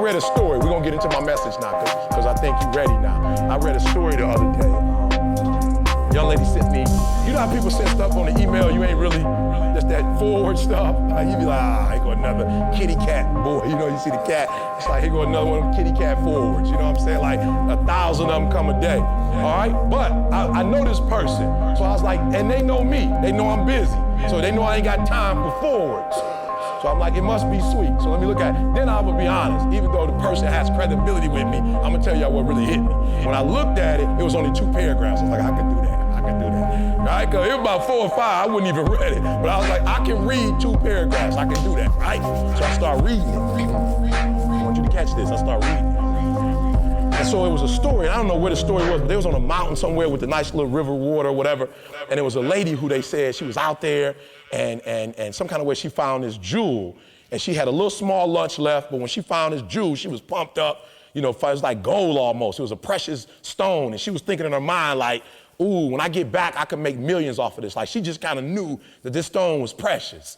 read a story. We're going to get into my message now because I think you're ready now. I read a story the other day. Young lady sent me, you know how people send stuff on the email, you ain't really, just that forward stuff. Like you be like, here go another kitty cat boy. You know, you see the cat, it's like, here go another one of them kitty cat forwards. You know what I'm saying? Like 1,000 of them come a day. All right, but I know this person. So I was like, and they know me. They know I'm busy. So they know I ain't got time for forwards. So I'm like, it must be sweet. So let me look at it. Then I will be honest, even though the person has credibility with me, I'm gonna tell y'all what really hit me. When I looked at it, it was only 2 paragraphs. I was like, I can do that, I can do that. Right, cause it was about 4 or 5, I wouldn't even read it. But I was like, I can read 2 paragraphs, I can do that, right? So I start reading it. I want you to catch this, I start reading it. And so it was a story, I don't know where the story was, but they was on a mountain somewhere with a nice little river water or whatever, and there was a lady who they said she was out there, and some kind of way she found this jewel, and she had a little small lunch left, but when she found this jewel, she was pumped up, you know, it was like gold almost. It was a precious stone, and she was thinking in her mind like, ooh, when I get back, I can make millions off of this. Like she just kind of knew that this stone was precious.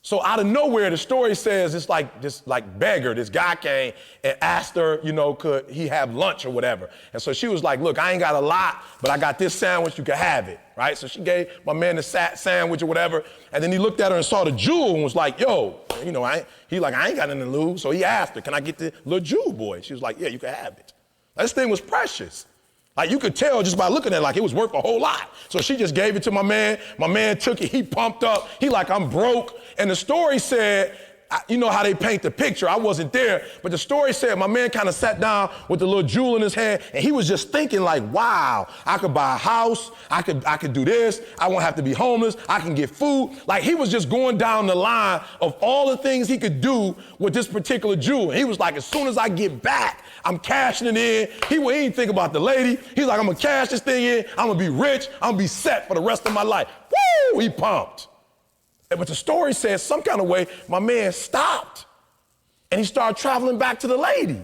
So out of nowhere, the story says it's like this beggar, this guy came and asked her, you know, could he have lunch or whatever. And so she was like, look, I ain't got a lot, but I got this sandwich, you can have it, right? So she gave my man the sandwich or whatever. And then he looked at her and saw the jewel and was like, yo, you know, I ain't got nothing to lose. So he asked her, can I get the little jewel, boy? She was like, yeah, you can have it. This thing was precious. Like you could tell just by looking at it, like it was worth a whole lot. So she just gave it to my man. My man took it, he pumped up. He like, I'm broke. And the story said, you know how they paint the picture. I wasn't there, but the story said my man kind of sat down with the little jewel in his hand, and he was just thinking like, wow, I could buy a house. I could do this. I won't have to be homeless. I can get food. Like he was just going down the line of all the things he could do with this particular jewel. And he was like, as soon as I get back, I'm cashing it in. He didn't think about the lady. He's like, I'm gonna cash this thing in. I'm gonna be rich. I'm gonna be set for the rest of my life. Woo! He pumped. But the story says some kind of way, my man stopped and he started traveling back to the lady.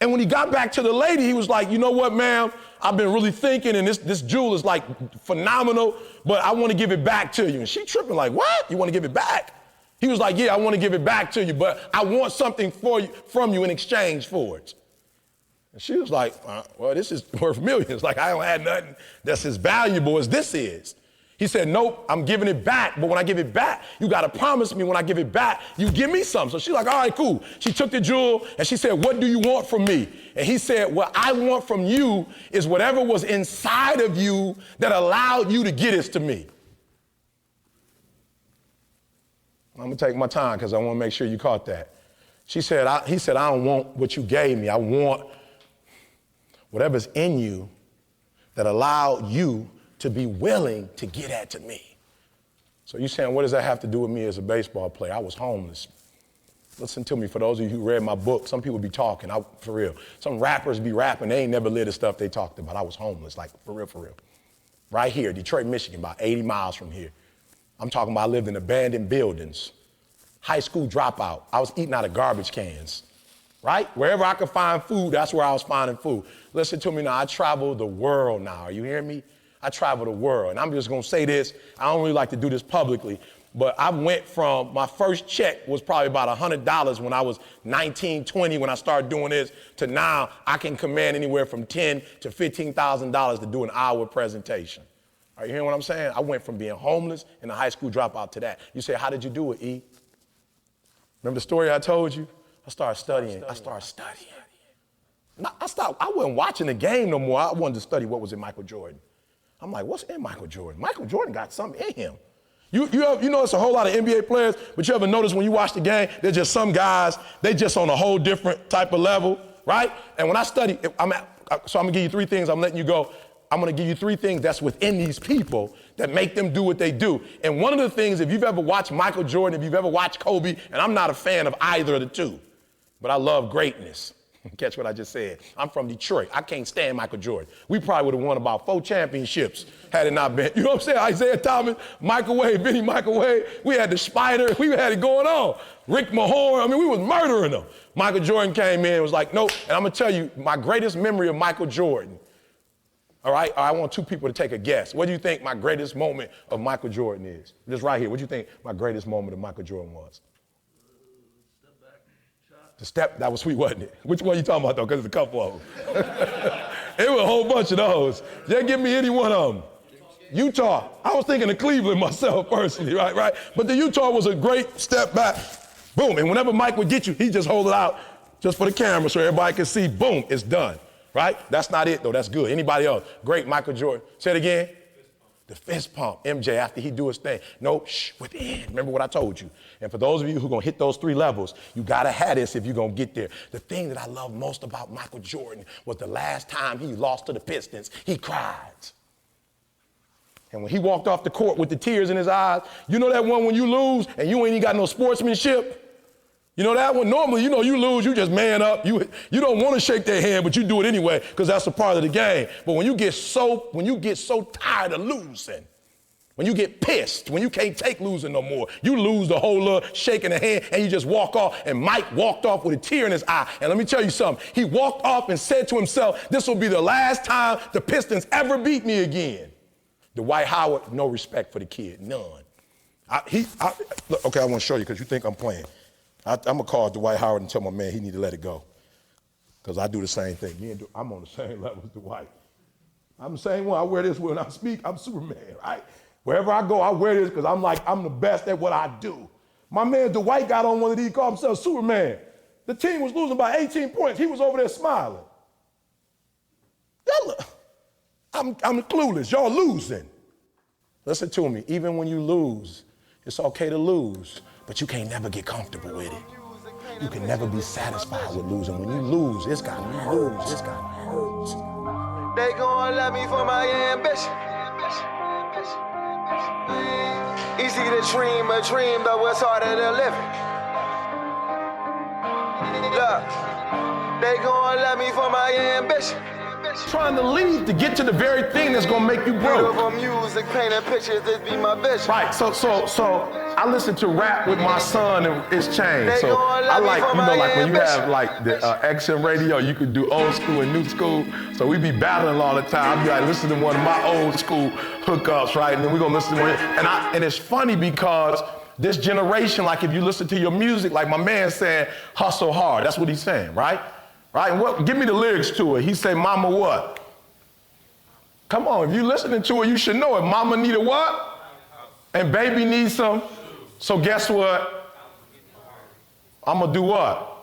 And when he got back to the lady, he was like, you know what, ma'am? I've been really thinking, and this jewel is like phenomenal, but I want to give it back to you. And she tripping like, what? You want to give it back? He was like, yeah, I want to give it back to you, but I want something from you in exchange for it. And she was like, well, this is worth millions. Like, I don't have nothing that's as valuable as this is. He said, nope, I'm giving it back. But when I give it back, you got to promise me when I give it back, you give me some. So she's like, all right, cool. She took the jewel and she said, what do you want from me? And he said, what I want from you is whatever was inside of you that allowed you to get this to me. I'm going to take my time because I want to make sure you caught that. He said, I don't want what you gave me. I want whatever's in you that allowed you to be willing to get at to me. So you're saying, what does that have to do with me as a baseball player? I was homeless. Listen to me, for those of you who read my book, some people be talking, for real. Some rappers be rapping, they ain't never lived the stuff they talked about. I was homeless, like for real. Right here, Detroit, Michigan, about 80 miles from here. I'm talking about I lived in abandoned buildings, high school dropout. I was eating out of garbage cans, right? Wherever I could find food, that's where I was finding food. Listen to me now, I travel the world now, are you hearing me? I travel the world, and I'm just gonna say this, I don't really like to do this publicly, but I went from, my first check was probably about $100 when I was 19, 20, when I started doing this, to now I can command anywhere from $10,000 to $15,000 to do an hour presentation. Are you hearing what I'm saying? I went from being homeless and a high school dropout to that. You say, how did you do it, E? Remember the story I told you? I started studying. I wasn't watching the game no more. I wanted to study what was in Michael Jordan. I'm like, what's in Michael Jordan? Michael Jordan got something in him. You know it's a whole lot of NBA players, but you ever notice when you watch the game, there's just some guys, they just on a whole different type of level, right? And when I study, so I'm gonna give you 3 things, I'm letting you go. I'm gonna give you 3 things that's within these people that make them do what they do. And one of the things, if you've ever watched Michael Jordan, if you've ever watched Kobe, and I'm not a fan of either of the two, but I love greatness. Catch what I just said. I'm from Detroit. I can't stand Michael Jordan. We probably would have won about 4 championships had it not been. You know what I'm saying? Isaiah Thomas, Microwave, Benny Microwave. We had the Spider. We had it going on. Rick Mahorn. I mean, we was murdering them. Michael Jordan came in and was like, nope. And I'm going to tell you, my greatest memory of Michael Jordan, all right? I want 2 people to take a guess. What do you think my greatest moment of Michael Jordan is? Just right here. What do you think my greatest moment of Michael Jordan was? Step back shot. The step, that was sweet, wasn't it? Which one you talking about though? Because there's a couple of them. It was a whole bunch of those. Just give me any one of them. Utah, I was thinking of Cleveland myself personally, right? But the Utah was a great step back, boom. And whenever Mike would get you, he'd just hold it out just for the camera so everybody can see, boom, it's done, right? That's not it though, that's good. Anybody else? Great, Michael Jordan. Say it again. The fist pump, MJ, after he do his thing. No, within. Remember what I told you. And for those of you who are gonna hit those 3 levels, you gotta have this if you're gonna get there. The thing that I love most about Michael Jordan was the last time he lost to the Pistons, he cried. And when he walked off the court with the tears in his eyes, you know that one when you lose and you ain't even got no sportsmanship? You know that one? Normally, you know, you lose, you just man up. You don't want to shake their hand, but you do it anyway because that's a part of the game. But when you get so tired of losing, when you get pissed, when you can't take losing no more, you lose the whole little shaking the hand and you just walk off. And Mike walked off with a tear in his eye. And let me tell you something. He walked off and said to himself, this will be the last time the Pistons ever beat me again. Dwight Howard, no respect for the kid, none. Look, okay, I want to show you because you think I'm playing. I'm going to call Dwight Howard and tell my man he need to let it go. Because I do the same thing. I'm on the same level as Dwight. I'm the same one. I wear this when I speak. I'm Superman, right? Wherever I go, I wear this because I'm the best at what I do. My man Dwight got on one of these, called himself Superman. The team was losing by 18 points. He was over there smiling. I'm clueless. Y'all losing. Listen to me. Even when you lose, it's okay to lose. But you can't never get comfortable with it. You can never be satisfied with losing. When you lose, it's gotta hurt. It's gotta hurt. They gon' love me for my ambition. Easy to dream a dream, though it's harder to live it. Look, they gon' love me for my ambition. Trying to leave to get to the very thing that's gonna make you broke. Beautiful music, painting pictures, this be my vision. Right, so I listen to rap with my son and it's changed. So I like, you know, like when you have like the XM radio, you could do old school and new school. So we be battling all the time. I'd be like, listen to one of my old school hookups, right? And then we're gonna listen to one. And it's funny because this generation, like if you listen to your music, like my man saying, hustle hard. That's what he's saying, right? Right, and give me the lyrics to it. He say, mama what? Come on, if you listening to it, you should know it. Mama need a what? And baby needs some. So guess what? I'm gonna do what?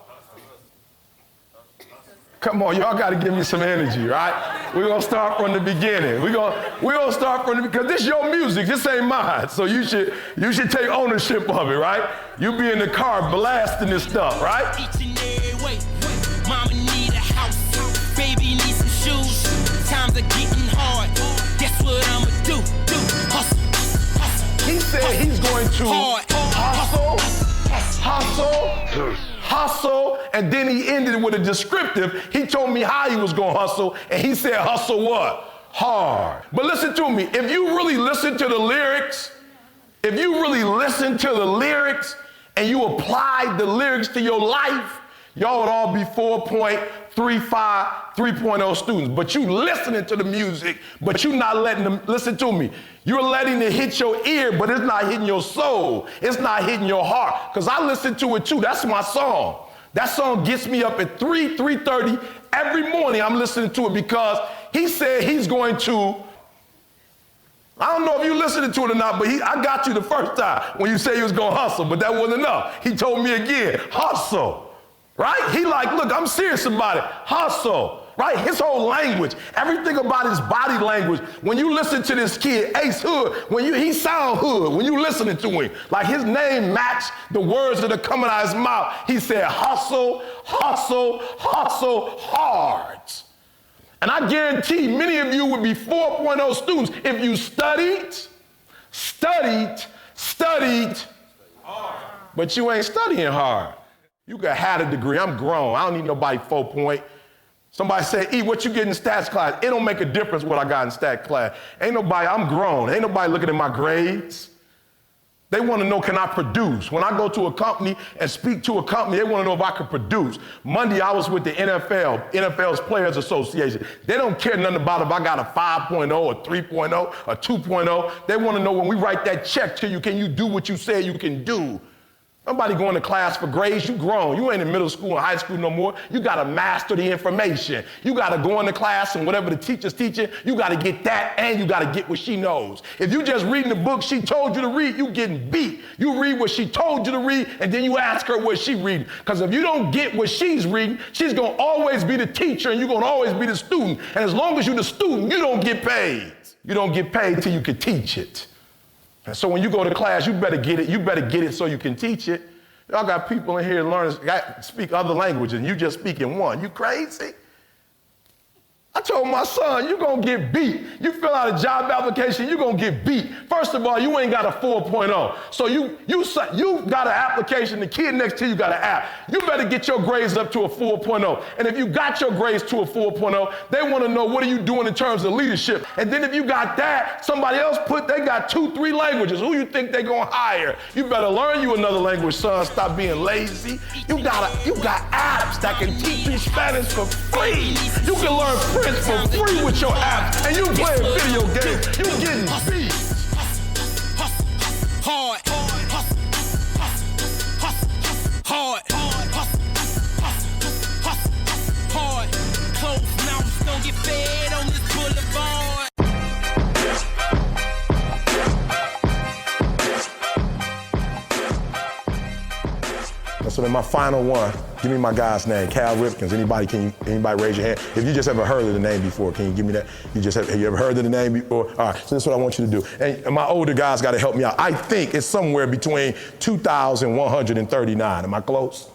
Come on, y'all gotta give me some energy, right? We're gonna start from the beginning. We're gonna start from the, because this is your music, this ain't mine. So you should take ownership of it, right? You be in the car blasting this stuff, right? Each and every way. Mama need a house, baby need some shoes. Times are getting hard. Guess what I'ma do? Hustle. He said he's going to hustle, and then he ended with a descriptive. He told me how he was gonna hustle, and he said hustle what? Hard. But listen to me, if you really listen to the lyrics, and you applied the lyrics to your life, y'all would all be 4.35, 3.0 students. But you listening to the music, but you not letting them, listen to me. You're letting it hit your ear, but it's not hitting your soul. It's not hitting your heart. Because I listen to it too. That's my song. That song gets me up at 3:30 every morning. I'm listening to it because he said he's going to, I don't know if you listening to it or not, but I got you the first time when you said he was going to hustle, but that wasn't enough. He told me again, hustle. Right? He like, look, I'm serious about it. Hustle. Right? His whole language, everything about his body language. When you listen to this kid, Ace Hood, he sound hood when you listening to him. Like his name matched the words that are coming out of his mouth. He said, hustle, hustle, hustle hard. And I guarantee many of you would be 4.0 students if you studied hard. But you ain't studying hard. You could have a degree. I'm grown. I don't need nobody 4 point. Somebody say, E, what you get in stats class? It don't make a difference what I got in stat class. Ain't nobody, I'm grown. Ain't nobody looking at my grades. They want to know, can I produce? When I go to a company and speak to a company, they want to know if I can produce. Monday, I was with the NFL's Players Association. They don't care nothing about if I got a 5.0, a 3.0, a 2.0. They want to know when we write that check to you, can you do what you say you can do? Nobody going to class for grades. You grown. You ain't in middle school and high school no more. You got to master the information. You got to go into class and whatever the teacher's teaching, you got to get that and you got to get what she knows. If you just reading the book she told you to read, you getting beat. You read what she told you to read and then you ask her what she reading. Because if you don't get what she's reading, she's going to always be the teacher and you're going to always be the student. And as long as you're the student, you don't get paid. You don't get paid till you can teach it. And so when you go to class, you better get it. You better get it so you can teach it. Y'all got people in here speak other languages, and you just speak in one. You crazy? I told my son, you're going to get beat. You fill out a job application, you're going to get beat. First of all, you ain't got a 4.0. So you got an application, the kid next to you got an app. You better get your grades up to a 4.0. And if you got your grades to a 4.0, they want to know what are you doing in terms of leadership. And then if you got that, somebody else they got 2-3 languages. Who you think they going to hire? You better learn you another language, son. Stop being lazy. You got apps that can teach you Spanish for free. You can learn French for free with your apps, and you playing video games. You getting beat. Hard. Closed mouths don't get fed on this boulevard. So then my final one, give me my guy's name, Cal Ripkins. Anybody raise your hand? If you just ever heard of the name before, can you give me that? Have you ever heard of the name before? All right, so this is what I want you to do. And my older guys got to help me out. I think it's somewhere between 2,139. Am I close?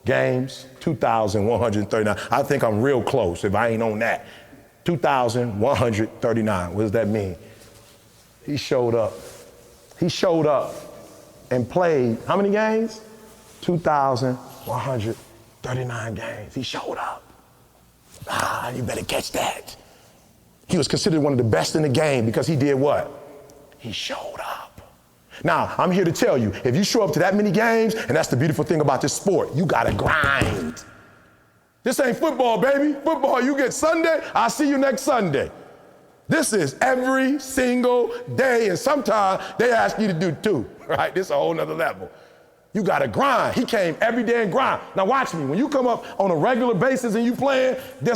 Games, 2,139. I think I'm real close if I ain't on that. 2,139, what does that mean? He showed up. He showed up and played how many games? 2,139 games. He showed up. You better catch that. He was considered one of the best in the game because he did what? He showed up. Now, I'm here to tell you, if you show up to that many games, and that's the beautiful thing about this sport, you gotta grind. This ain't football, baby. Football, you get Sunday, I'll see you next Sunday. This is every single day, and sometimes they ask you to do 2, right? This is a whole nother level. You gotta grind. He came every day and grind. Now watch me, when you come up on a regular basis and you playing,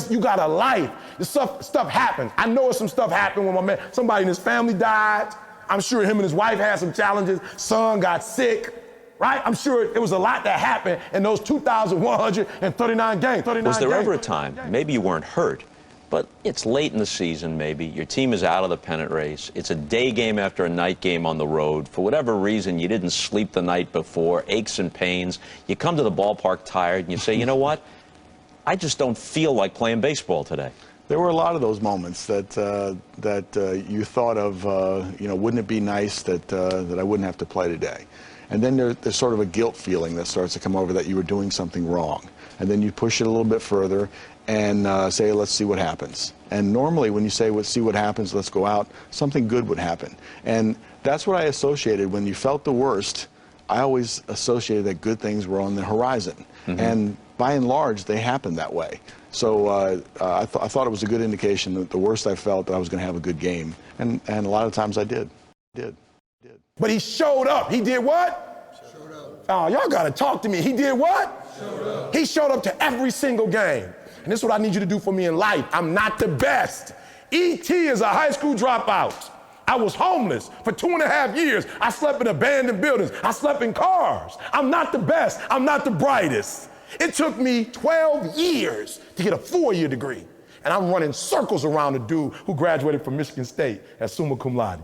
you got a life. This stuff happens. I know some stuff happened when my man, somebody in his family died. I'm sure him and his wife had some challenges. Son got sick, right? I'm sure it was a lot that happened in those 2,139 games. Was there ever a time, maybe you weren't hurt, but it's late in the season maybe, your team is out of the pennant race, it's a day game after a night game on the road, for whatever reason you didn't sleep the night before, aches and pains, you come to the ballpark tired and you say, you know what, I just don't feel like playing baseball today. There were a lot of those moments that you thought of, wouldn't it be nice that I wouldn't have to play today? And then there's sort of a guilt feeling that starts to come over that you were doing something wrong. And then you push it a little bit further and say, let's see what happens. And normally when you say, let's see what happens, let's go out, something good would happen. And that's what I associated. When you felt the worst, I always associated that good things were on the horizon. Mm-hmm. And by and large, they happened that way. So I thought it was a good indication that the worst I felt, that I was going to have a good game. And a lot of times I did. But he showed up. He did what? Showed up. Oh, y'all got to talk to me. He did what? Showed up. He showed up to every single game. And this is what I need you to do for me in life. I'm not the best. E.T. is a high school dropout. I was homeless for 2.5 years. I slept in abandoned buildings. I slept in cars. I'm not the best. I'm not the brightest. It took me 12 years to get a 4-year degree. And I'm running circles around the dude who graduated from Michigan State as summa cum laude.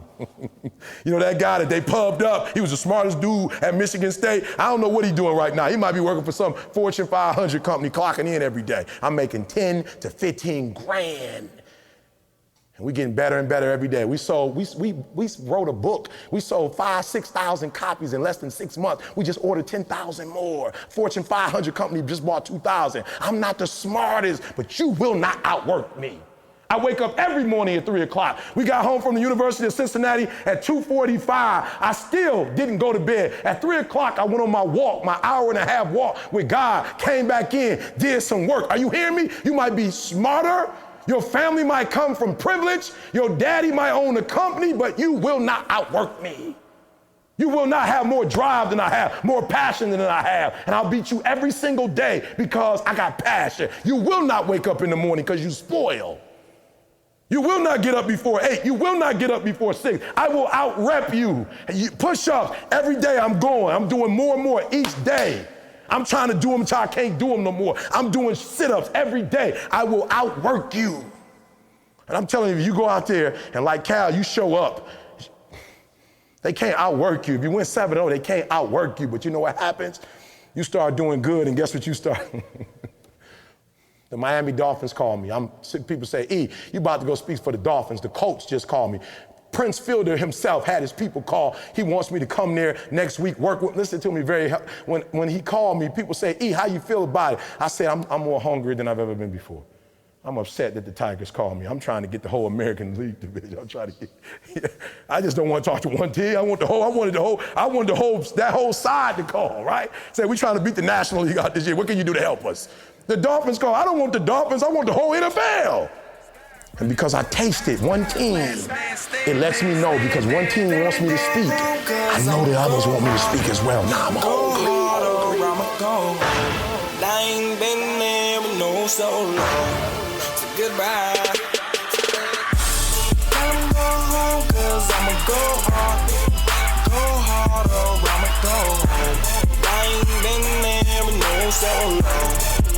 You know that guy that they pubbed up? He was the smartest dude at Michigan State. I don't know what he's doing right now. He might be working for some Fortune 500 company, clocking in every day. I'm making 10 to 15 grand. And we're getting better and better every day. We wrote a book. We sold 6,000 copies in less than 6 months. We just ordered 10,000 more. Fortune 500 company just bought 2,000. I'm not the smartest, but you will not outwork me. I wake up every morning at 3 o'clock. We got home from the University of Cincinnati at 2:45. I still didn't go to bed. At 3 o'clock, I went on my walk, my 1.5-hour walk with God, came back in, did some work. Are you hearing me? You might be smarter. Your family might come from privilege. Your daddy might own a company, but you will not outwork me. You will not have more drive than I have, more passion than I have. And I'll beat you every single day because I got passion. You will not wake up in the morning because you spoil. You will not get up before 8. You will not get up before 6. I will out-rep you. Push-ups, every day I'm going. I'm doing more and more each day. I'm trying to do them until I can't do them no more. I'm doing sit-ups every day. I will outwork you. And I'm telling you, you go out there and like Cal, you show up. They can't outwork you. If you win 7-0, they can't outwork you. But you know what happens? You start doing good, and guess what you start? The Miami Dolphins call me. People say, E, you about to go speak for the Dolphins. The coach just called me. Prince Fielder himself had his people call. He wants me to come there next week, work with. Listen to me when he called me, people say, E, how you feel about it? I said, I'm more hungry than I've ever been before. I'm upset that the Tigers called me. I'm trying to get the whole American League division. I'm trying to get, I just don't want to talk to one team. I wanted that whole side to call, right? Say, we're trying to beat the National League out this year. What can you do to help us? The Dolphins call. I don't want the Dolphins. I want the whole NFL. And because I tasted one team, it lets me know because one team wants me to speak. I know that others want me to speak as well. Now I'm hungry. I ain't been there with no so long. So goodbye. I'ma go home cause I'ma go hard. Go hard or I'ma go home. I ain't been there with no so long.